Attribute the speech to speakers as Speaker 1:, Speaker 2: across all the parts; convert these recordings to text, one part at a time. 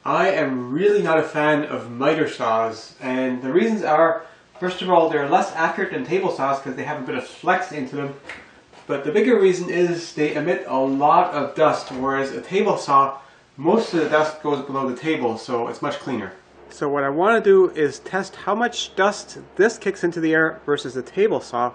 Speaker 1: I am really not a fan of miter saws, and the reasons are, first of all, they're less accurate than table saws because they have a bit of flex into them. But the bigger reason is they emit a lot of dust, whereas a table saw, most of the dust goes below the table, so it's much cleaner. So what I want to do is test how much dust this kicks into the air versus a table saw.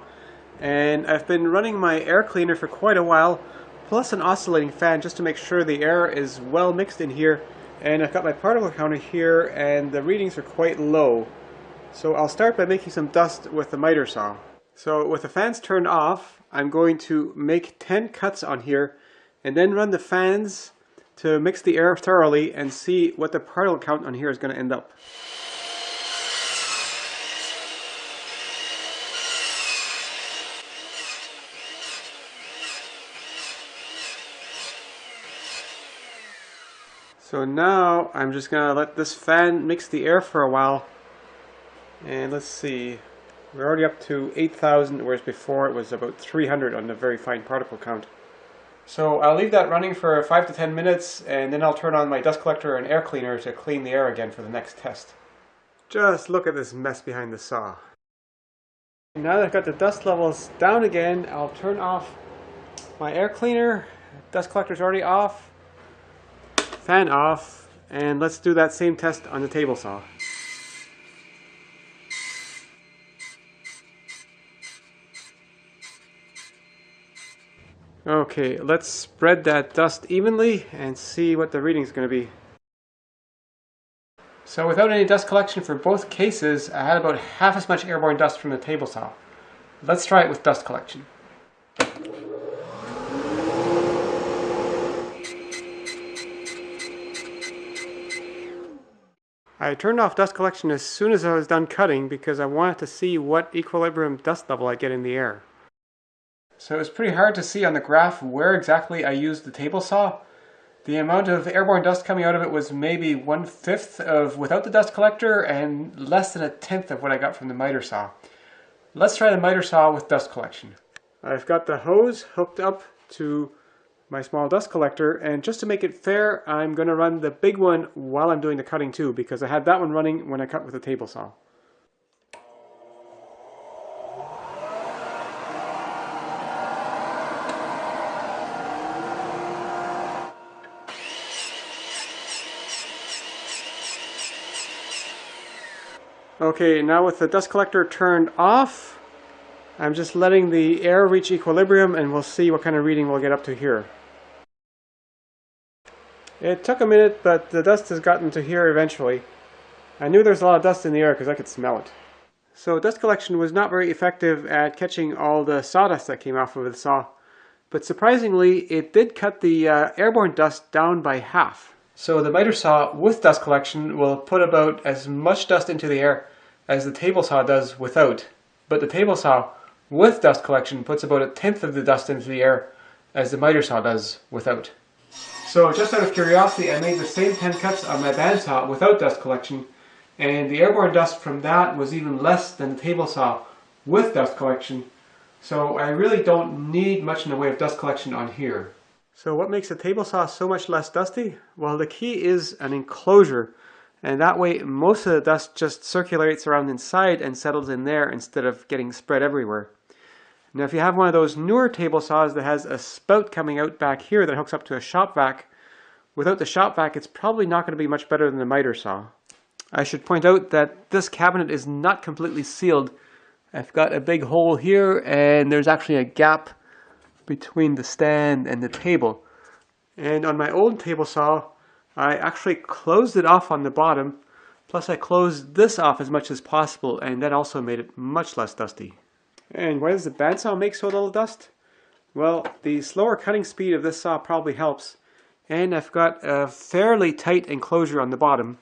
Speaker 1: And I've been running my air cleaner for quite a while, plus an oscillating fan just to make sure the air is well mixed in here. And I've got my particle counter here and the readings are quite low. So I'll start by making some dust with the miter saw. So with the fans turned off, I'm going to make 10 cuts on here and then run the fans to mix the air thoroughly and see what the particle count on here is going to end up. So now I'm just going to let this fan mix the air for a while. And let's see, we're already up to 8,000, whereas before it was about 300 on the very fine particle count. So I'll leave that running for 5 to 10 minutes and then I'll turn on my dust collector and air cleaner to clean the air again for the next test. Just look at this mess behind the saw. Now that I've got the dust levels down again, I'll turn off my air cleaner. Dust collector's already off. Fan off, and let's do that same test on the table saw. Okay, let's spread that dust evenly and see what the reading is going to be. So without any dust collection for both cases, I had about half as much airborne dust from the table saw. Let's try it with dust collection. I turned off dust collection as soon as I was done cutting because I wanted to see what equilibrium dust level I get in the air. So it's pretty hard to see on the graph where exactly I used the table saw. The amount of airborne dust coming out of it was maybe 1/5 of without the dust collector and less than 1/10 of what I got from the miter saw. Let's try the miter saw with dust collection. I've got the hose hooked up to my small dust collector, and just to make it fair, I'm going to run the big one while I'm doing the cutting too, because I had that one running when I cut with the table saw. Okay, now with the dust collector turned off, I'm just letting the air reach equilibrium and we'll see what kind of reading we'll get up to here. It took a minute, but the dust has gotten to here eventually. I knew there's a lot of dust in the air because I could smell it. So dust collection was not very effective at catching all the sawdust that came off of the saw, but surprisingly it did cut the airborne dust down by half. So the miter saw with dust collection will put about as much dust into the air as the table saw does without, but the table saw with dust collection puts about 1/10 of the dust into the air as the miter saw does without. So just out of curiosity, I made the same 10 cuts on my bandsaw without dust collection, and the airborne dust from that was even less than the table saw with dust collection, so I really don't need much in the way of dust collection on here. So what makes a table saw so much less dusty? Well, the key is an enclosure, and that way most of the dust just circulates around inside and settles in there instead of getting spread everywhere. Now if you have one of those newer table saws that has a spout coming out back here that hooks up to a shop vac, without the shop vac it's probably not going to be much better than the miter saw. I should point out that this cabinet is not completely sealed. I've got a big hole here and there's actually a gap between the stand and the table. And on my old table saw, I actually closed it off on the bottom, plus I closed this off as much as possible, and that also made it much less dusty. And why does the bandsaw make so little dust? Well, the slower cutting speed of this saw probably helps, and I've got a fairly tight enclosure on the bottom,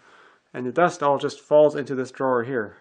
Speaker 1: and the dust all just falls into this drawer here.